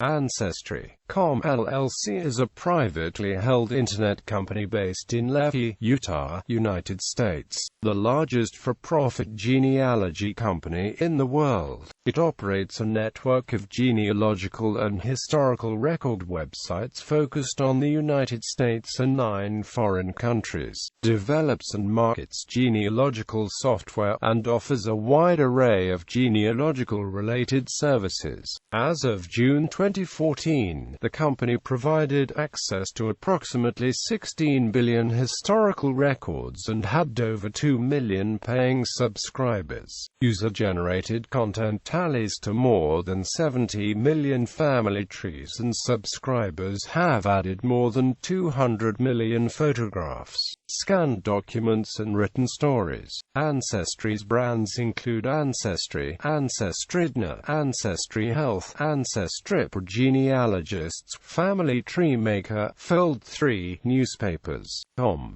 Ancestry.com LLC is a privately held internet company based in Lehi, Utah, United States, the largest for-profit genealogy company in the world. It operates a network of genealogical and historical record websites focused on the United States and 9 foreign countries, develops and markets genealogical software, and offers a wide array of genealogical-related services. As of June 2014, the company provided access to approximately 16 billion historical records and had over 2 million paying subscribers. User-generated content tallies to more than 70 million family trees, and subscribers have added more than 200 million photographs, scanned documents and written stories. Ancestry's brands include Ancestry, Ancestridna, Ancestry Health, Ancestrip, Genealogists, Family Tree Maker, Fold3, Newspapers,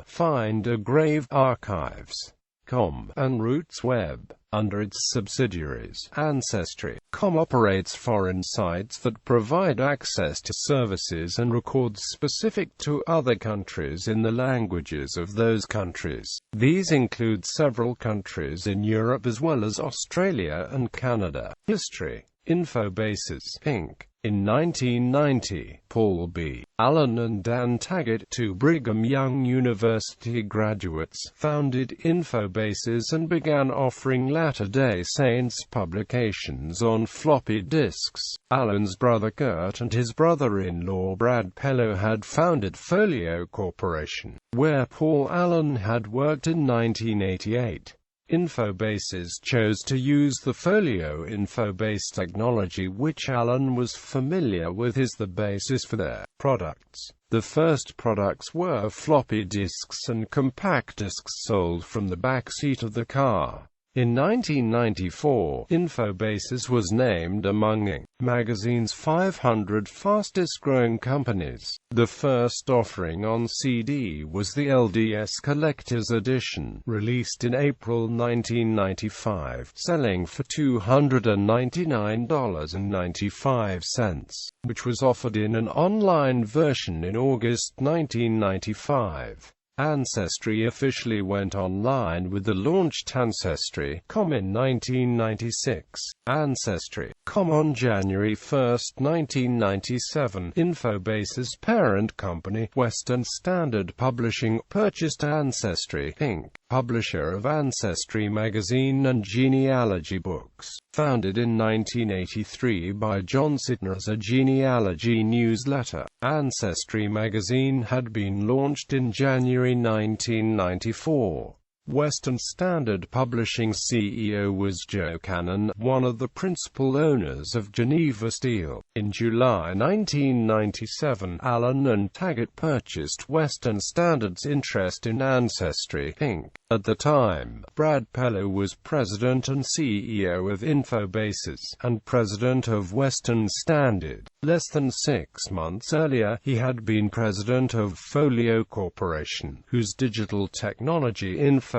Find a Grave, Archives, and Roots Web. Under its subsidiaries, Ancestry.com operates foreign sites that provide access to services and records specific to other countries in the languages of those countries. These include several countries in Europe as well as Australia and Canada. History. Infobases, Inc. In 1990, Paul B. Allen and Dan Taggart, two Brigham Young University graduates, founded Infobases and began offering Latter-day Saints publications on floppy disks. Allen's brother Kurt and his brother-in-law Brad Pello had founded Folio Corporation, where Paul Allen had worked in 1988. Infobases chose to use the Folio Infobase technology, which Allen was familiar with, as the basis for their products. The first products were floppy disks and compact disks sold from the back seat of the car. In 1994, Infobases was named among Inc. magazine's 500 fastest-growing companies. The first offering on CD was the LDS Collector's Edition, released in April 1995, selling for $299.95, which was offered in an online version in August 1995. Ancestry officially went online with the launched Ancestry.com in 1996. Ancestry.com on January 1, 1997, Infobases' parent company, Western Standard Publishing, purchased Ancestry, Inc., publisher of Ancestry magazine and genealogy books. Founded in 1983 by John Sitner as a genealogy newsletter, Ancestry magazine had been launched in January 1994. Western Standard Publishing CEO was Joe Cannon, one of the principal owners of Geneva Steel. In July 1997, Allen and Taggart purchased Western Standard's interest in Ancestry, Inc. At the time, Brad Pello was president and CEO of Infobases, and president of Western Standard. Less than 6 months earlier, he had been president of Folio Corporation, whose digital technology Infobases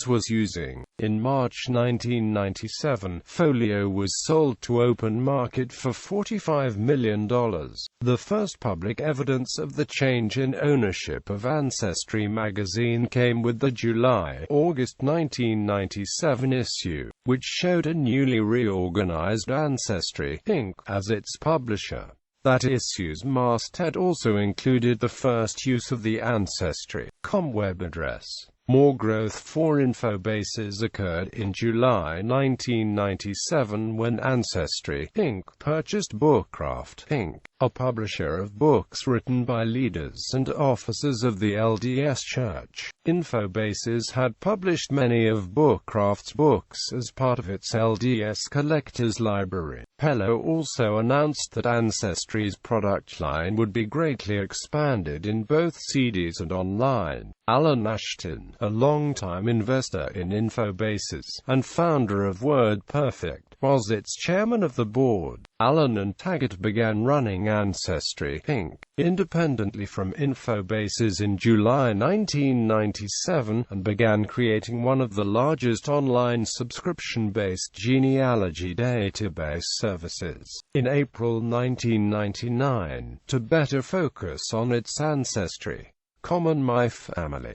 was using. In March 1997, Folio was sold to Open Market for $45 million. The first public evidence of the change in ownership of Ancestry magazine came with the July-August 1997 issue, which showed a newly reorganized Ancestry, Inc. as its publisher. That issue's masthead also included the first use of the Ancestry.com web address. More growth for Infobases occurred in July 1997 when Ancestry, Inc. purchased Bookcraft, Inc., a publisher of books written by leaders and officers of the LDS Church. Infobases had published many of Bookcraft's books as part of its LDS Collectors Library. Pello also announced that Ancestry's product line would be greatly expanded in both CDs and online. Alan Ashton, a longtime investor in Infobases, and founder of WordPerfect, was its chairman of the board. Allen and Taggart began running Ancestry, Inc. independently from Infobases in July 1997, and began creating one of the largest online subscription-based genealogy database services in April 1999, to better focus on its ancestry. And My Family.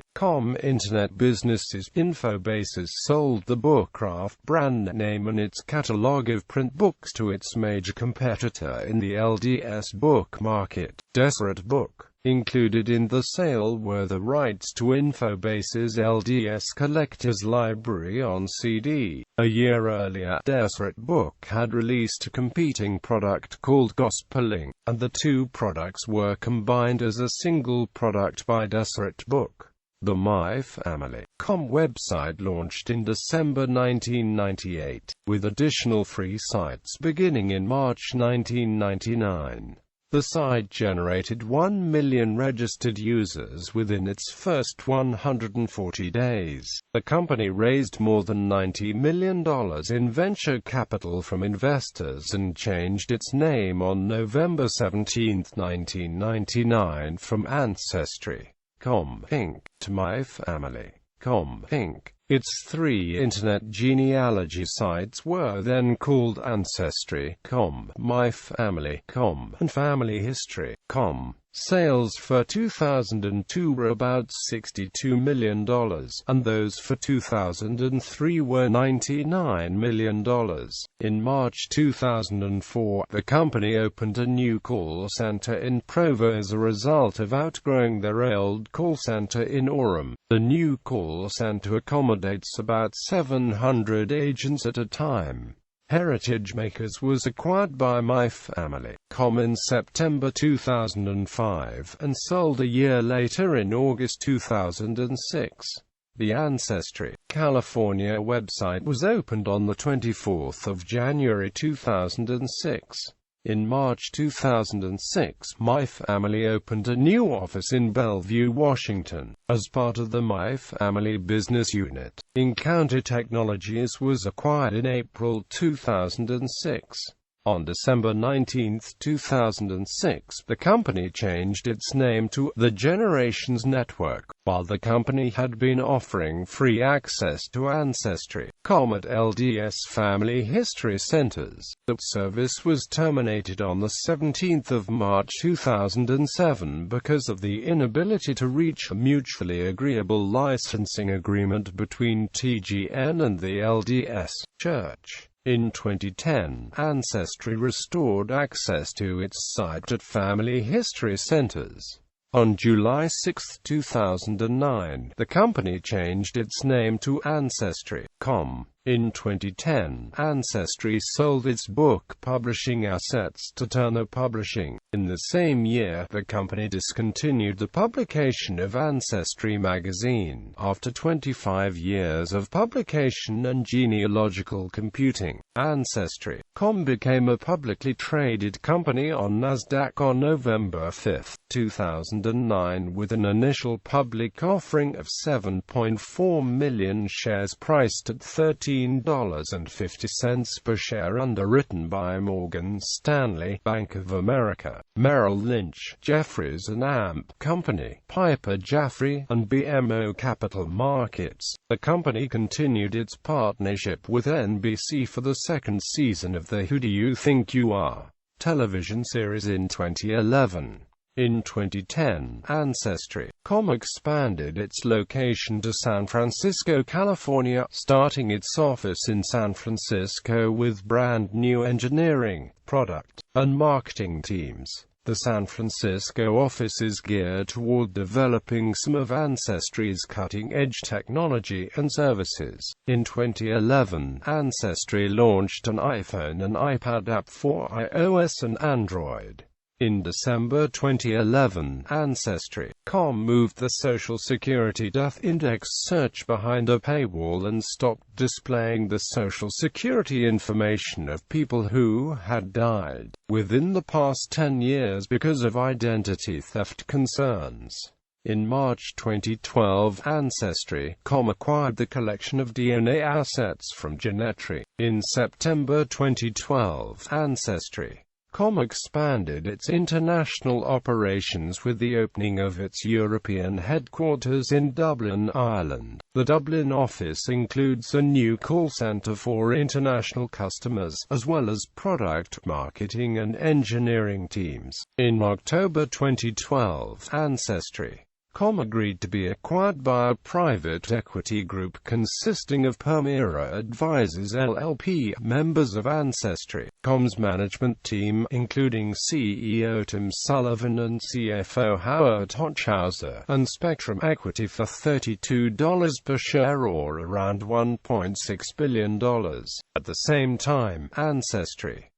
Internet businesses. Infobases sold the Bookcraft brand name and its catalog of print books to its major competitor in the LDS book market, Deseret Book. Included in the sale were the rights to Infobases' LDS Collector's Library on CD. A year earlier, Deseret Book had released a competing product called Gospeling, and the two products were combined as a single product by Deseret Book. The My Family.com website launched in December 1998, with additional free sites beginning in March 1999. The site generated 1 million registered users within its first 140 days. The company raised more than $90 million in venture capital from investors and changed its name on November 17, 1999 from Ancestry.com, Inc. to My Family.com, Inc. Its three internet genealogy sites were then called Ancestry.com, My Family.com, and Family History.com. Sales for 2002 were about $62 million, and those for 2003 were $99 million. In March 2004, the company opened a new call center in Provo as a result of outgrowing their old call center in Orem. The new call center accommodates about 700 agents at a time. Heritage Makers was acquired by My Family.com in September 2005, and sold a year later in August 2006. The Ancestry, California website was opened on the 24th of January 2006. In March 2006, My Family opened a new office in Bellevue, Washington, as part of the My Family business unit. Encounter Technologies was acquired in April 2006. On December 19, 2006, the company changed its name to The Generations Network. While the company had been offering free access to Ancestry.com at LDS Family History Centers, the service was terminated on the 17th of March 2007 because of the inability to reach a mutually agreeable licensing agreement between TGN and the LDS Church. In 2010, Ancestry restored access to its site at Family History Centers. On July 6, 2009, the company changed its name to Ancestry.com. In 2010, Ancestry sold its book publishing assets to Turner Publishing. In the same year, the company discontinued the publication of Ancestry magazine. After 25 years of publication and genealogical computing, Ancestry.com became a publicly traded company on Nasdaq on November 5, 2009, with an initial public offering of 7.4 million shares priced at $13.50 per share, underwritten by Morgan Stanley, Bank of America, Merrill Lynch, Jefferies and AMP Company, Piper Jaffray, and BMO Capital Markets. The company continued its partnership with NBC for the second season of the Who Do You Think You Are television series in 2011. In 2010, Ancestry.com expanded its location to San Francisco, California, starting its office in San Francisco with brand new engineering, product, and marketing teams. The San Francisco office is geared toward developing some of Ancestry's cutting-edge technology and services. In 2011, Ancestry launched an iPhone and iPad app for iOS and Android. In December 2011, Ancestry.com moved the Social Security Death Index search behind a paywall and stopped displaying the Social Security information of people who had died within the past 10 years because of identity theft concerns. In March 2012, Ancestry.com acquired the collection of DNA assets from Genetry. In September 2012, Ancestry.com expanded its international operations with the opening of its European headquarters in Dublin, Ireland. The Dublin office includes a new call center for international customers, as well as product marketing and engineering teams. In October 2012, Ancestry.com agreed to be acquired by a private equity group consisting of Permira Advisors LLP, members of Ancestry.com's management team, including CEO Tim Sullivan and CFO Howard Hochhauser, and Spectrum Equity for $32 per share, or around $1.6 billion. At the same time, Ancestry.com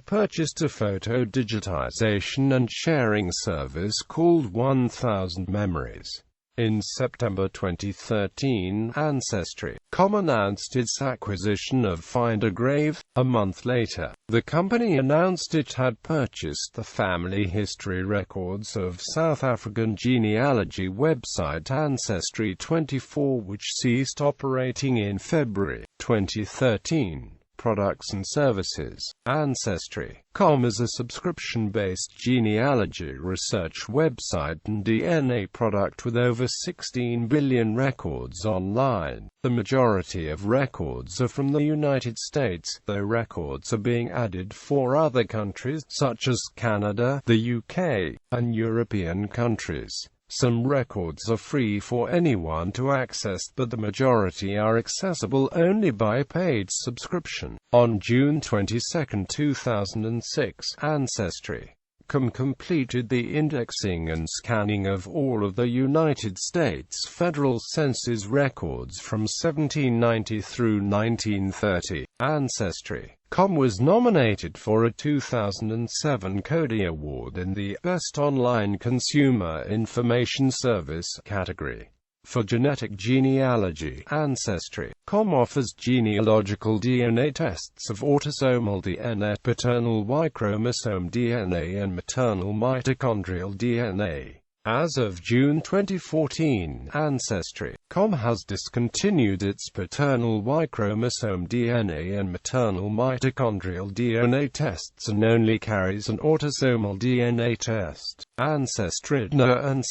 purchased a photo digitization and sharing service called 1000 Memories. In September 2013, Ancestry.com announced its acquisition of Find a Grave. A month later, the company announced it had purchased the family history records of South African genealogy website Ancestry24, which ceased operating in February 2013. Products and services. Ancestry.com is a subscription-based genealogy research website and DNA product with over 16 billion records online. The majority of records are from the United States, though records are being added for other countries, such as Canada, the UK, and European countries. Some records are free for anyone to access, but the majority are accessible only by paid subscription. On June 22, 2006, Ancestry.com completed the indexing and scanning of all of the United States federal census records from 1790 through 1930. Ancestry.com was nominated for a 2007 Cody Award in the Best Online Consumer Information Service category. For genetic genealogy, Ancestry.com offers genealogical DNA tests of autosomal DNA, paternal Y chromosome DNA, and maternal mitochondrial DNA. As of June 2014, Ancestry.com has discontinued its paternal Y chromosome DNA and maternal mitochondrial DNA tests and only carries an autosomal DNA test. Ancestry.com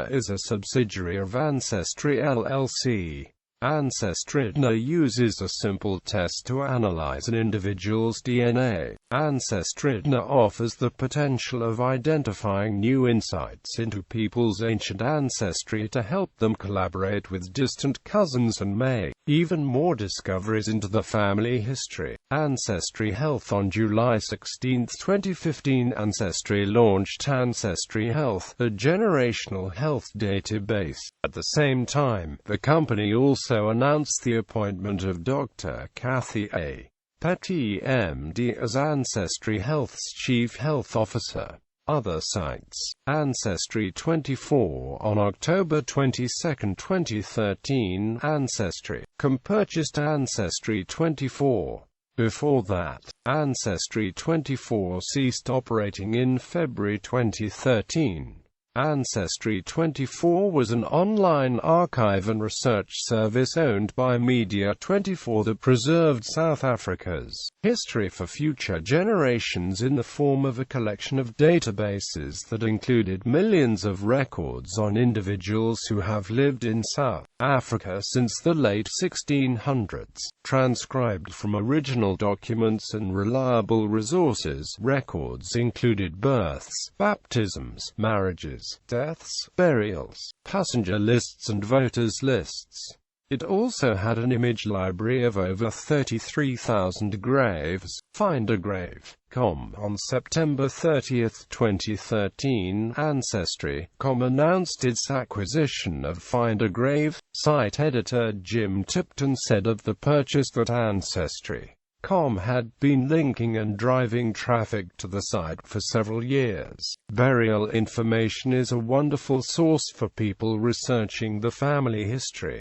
is a subsidiary of Ancestry LLC. Ancestry.com uses a simple test to analyze an individual's DNA. Ancestry.com offers the potential of identifying new insights into people's ancient ancestry to help them collaborate with distant cousins and make even more discoveries into the family history. Ancestry Health. On July 16, 2015, Ancestry launched Ancestry Health, a generational health database. At the same time, the company also announced the appointment of Dr. Kathy A. Petty, MD, as Ancestry Health's Chief Health Officer. Other sites. Ancestry24. On October 22, 2013, Ancestry.com purchased Ancestry24. Before that, Ancestry24 ceased operating in February 2013. Ancestry24 was an online archive and research service owned by Media24 that preserved South Africa's history for future generations in the form of a collection of databases that included millions of records on individuals who have lived in South Africa since the late 1600s. Transcribed from original documents and reliable resources, records included births, baptisms, marriages, deaths, burials, passenger lists and voters lists. It also had an image library of over 33,000 graves. Find a Grave.com. On September 30, 2013, Ancestry.com announced its acquisition of Find a Grave. Site editor Jim Tipton said of the purchase that Ancestry.com had been linking and driving traffic to the site for several years. Burial information is a wonderful source for people researching the family history.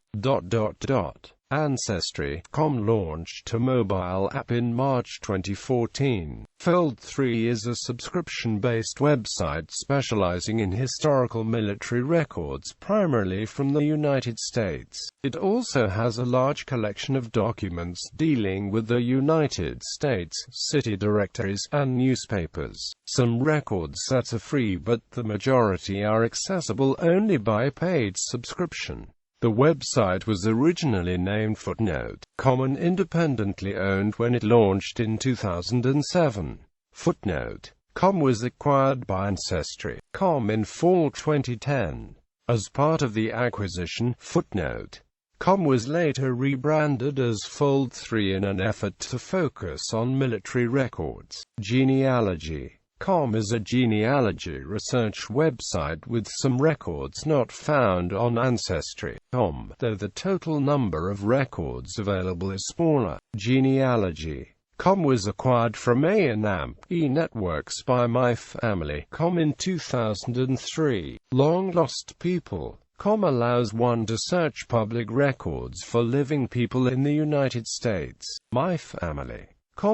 Ancestry.com launched a mobile app in March 2014. Fold3 is a subscription-based website specializing in historical military records primarily from the United States. It also has a large collection of documents dealing with the United States, city directories, and newspapers. Some record sets are free, but the majority are accessible only by paid subscription. The website was originally named Footnote.com and independently owned when it launched in 2007. Footnote.com was acquired by Ancestry.com in fall 2010. As part of the acquisition, Footnote.com was later rebranded as Fold3 in an effort to focus on military records. Genealogy.com is a genealogy research website with some records not found on Ancestry.com, though the total number of records available is smaller. Genealogy.com was acquired from A&E Networks by MyFamily.com in 2003. Long Lost People.com allows one to search public records for living people in the United States. MyFamily.com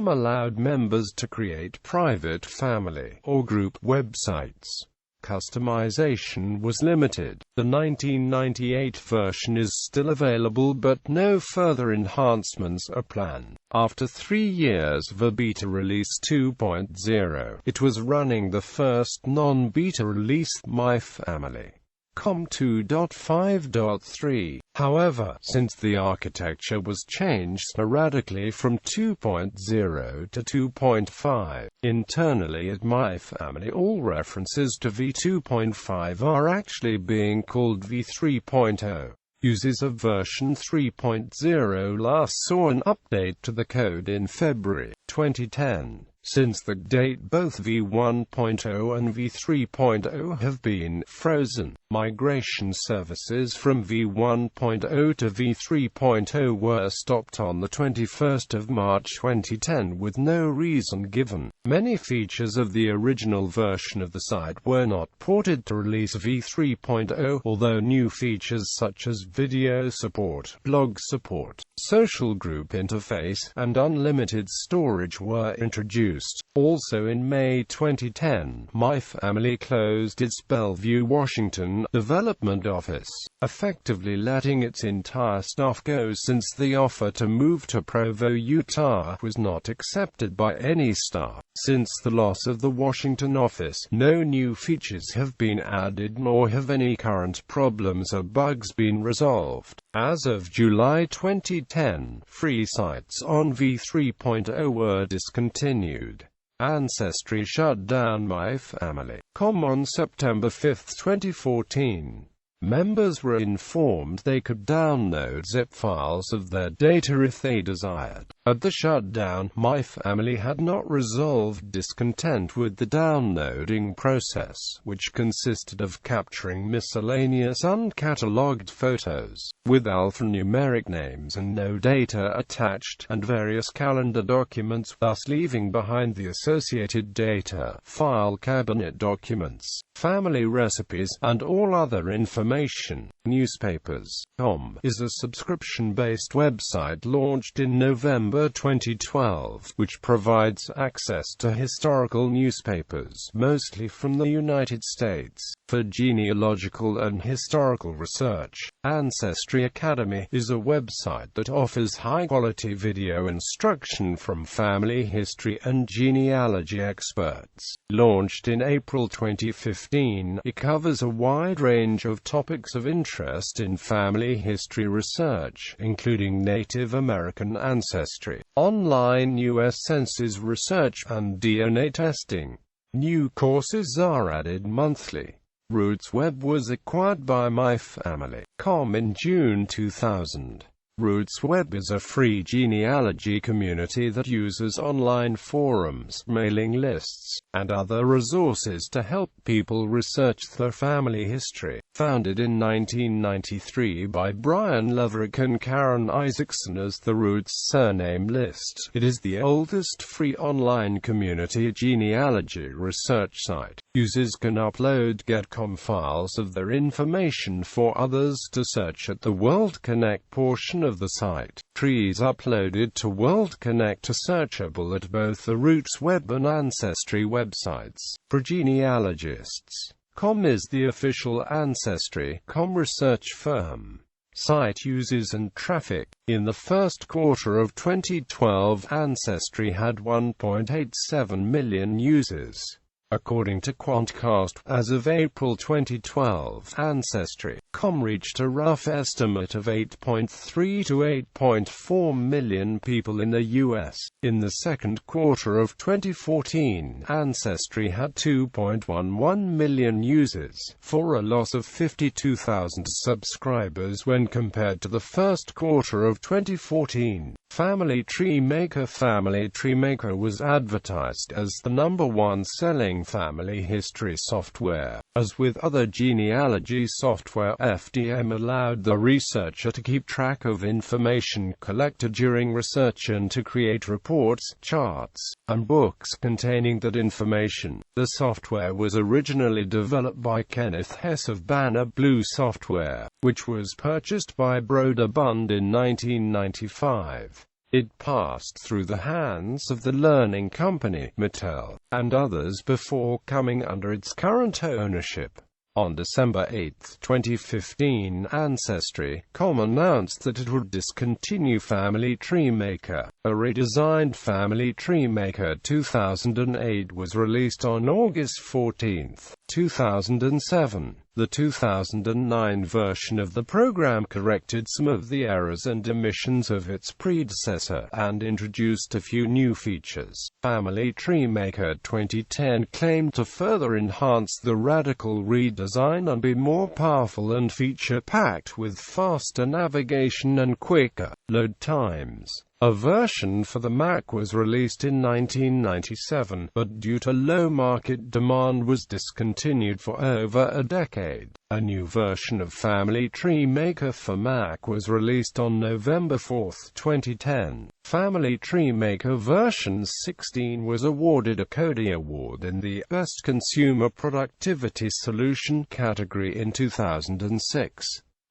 allowed members to create private family or group websites. Customization was limited. The 1998 version is still available, but no further enhancements are planned. After 3 years of a beta release 2.0, it was running the first non-beta release, MyFamily.com 2.5.3. However, since the architecture was changed sporadically from 2.0 to 2.5, internally at MyFamily all references to v2.5 are actually being called v3.0. Users of version 3.0 last saw an update to the code in February 2010. Since that date, both v1.0 and v3.0 have been frozen. Migration services from v1.0 to v3.0 were stopped on the 21st of March 2010 with no reason given. Many features of the original version of the site were not ported to release v3.0, although new features such as video support, blog support, social group interface, and unlimited storage were introduced. Also in May 2010, MyFamily closed its Bellevue, Washington, development office, effectively letting its entire staff go since the offer to move to Provo, Utah, was not accepted by any staff. Since the loss of the Washington office, no new features have been added nor have any current problems or bugs been resolved. As of July 2010, free sites on v3.0 were discontinued. Ancestry shut down MyFamily.com on September 5, 2014. Members were informed they could download zip files of their data if they desired. At the shutdown, MyFamily had not resolved discontent with the downloading process, which consisted of capturing miscellaneous uncatalogued photos, with alphanumeric names and no data attached, and various calendar documents, thus leaving behind the associated data, file cabinet documents, family recipes, and all other information. Newspapers.com is a subscription-based website launched in November 2012, which provides access to historical newspapers, mostly from the United States, for genealogical and historical research. Ancestry Academy is a website that offers high-quality video instruction from family history and genealogy experts. Launched in April 2015, it covers a wide range of topics of interest in family history research, including Native American ancestry, online U.S. Census research, and DNA testing. New courses are added monthly. RootsWeb was acquired by MyFamily.com in June 2000. RootsWeb is a free genealogy community that uses online forums, mailing lists, and other resources to help people research their family history. Founded in 1993 by Brian Leverick and Karen Isaacson as the Roots surname list, it is the oldest free online community genealogy research site. Users can upload GetCom files of their information for others to search at the World Connect portion of the site. Trees uploaded to World Connect are searchable at both the Roots Web and Ancestry websites. For genealogists, com is the official Ancestry.com research firm. Site users and traffic. In the first quarter of 2012, Ancestry had 1.87 million users. According to Quantcast, as of April 2012, Ancestry.com reached a rough estimate of 8.3 to 8.4 million people in the U.S. In the second quarter of 2014, Ancestry had 2.11 million users, for a loss of 52,000 subscribers when compared to the first quarter of 2014. Family Tree Maker. Family Tree Maker was advertised as the #1 selling family history software. As with other genealogy software, FDM allowed the researcher to keep track of information collected during research and to create reports, charts, and books containing that information. The software was originally developed by Kenneth Hess of Banner Blue Software, which was purchased by Broderbund in 1995. It passed through the hands of the learning company, Mattel, and others before coming under its current ownership. On December 8, 2015, Ancestry.com announced that it would discontinue Family Tree Maker. A redesigned Family Tree Maker 2008 was released on August 14, 2007. The 2009 version of the program corrected some of the errors and omissions of its predecessor, and introduced a few new features. Family Tree Maker 2010 claimed to further enhance the radical redesign and be more powerful and feature-packed with faster navigation and quicker load times. A version for the Mac was released in 1997, but due to low market demand was discontinued for over a decade. A new version of Family Tree Maker for Mac was released on November 4, 2010. Family Tree Maker version 16 was awarded a Cody Award in the Best Consumer Productivity Solution category in 2006.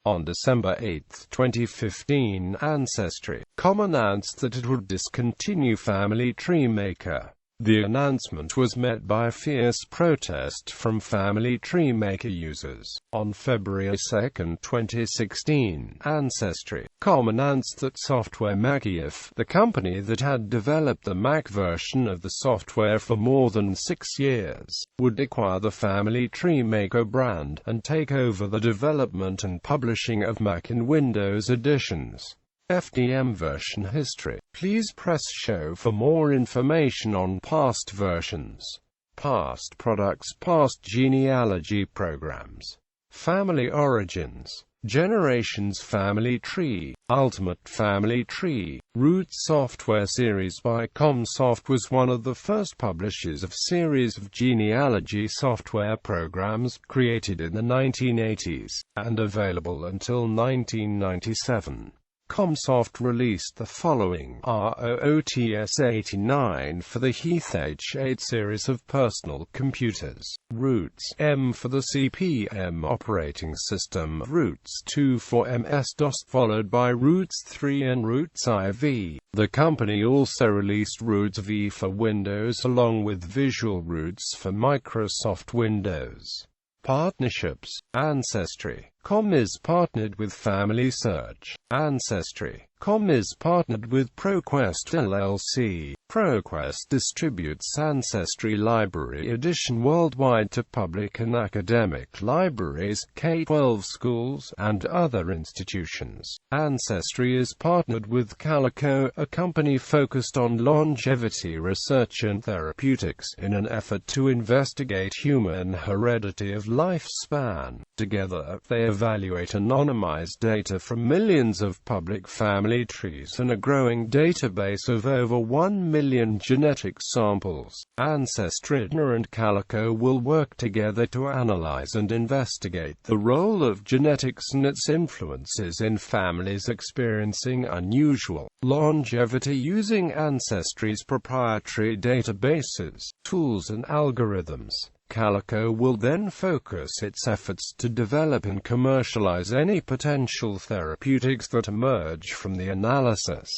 On December 8, 2015, Ancestry.com announced that it would discontinue Family Tree Maker. The announcement was met by fierce protest from Family Tree Maker users. On February 2, 2016, Ancestry.com announced that Software Macief, the company that had developed the Mac version of the software for more than 6 years, would acquire the Family Tree Maker brand, and take over the development and publishing of Mac and Windows editions. FDM version history. Please press show for more information on past versions, past products, past genealogy programs, family origins, Generations Family Tree, Ultimate Family Tree. Roots Software Series by ComSoft was one of the first publishers of series of genealogy software programs, created in the 1980s, and available until 1997. ComSoft released the following: ROOTS 89 for the Heath H8 series of personal computers, Roots M for the CP/M operating system, Roots 2 for MS-DOS, followed by Roots 3 and Roots IV. The company also released Roots V for Windows along with Visual Roots for Microsoft Windows. Partnerships. Ancestry.com is partnered with Family Search. Ancestry.com is partnered with ProQuest LLC. ProQuest distributes Ancestry Library Edition worldwide to public and academic libraries, K-12 schools, and other institutions. Ancestry is partnered with Calico, a company focused on longevity research and therapeutics, in an effort to investigate human heredity of lifespan. Together, they evaluate anonymized data from millions of public family trees and a growing database of over 1 million genetic samples. Ancestry and Calico will work together to analyze and investigate the role of genetics and its influences in families experiencing unusual longevity using Ancestry's proprietary databases, tools and algorithms. Calico will then focus its efforts to develop and commercialize any potential therapeutics that emerge from the analysis.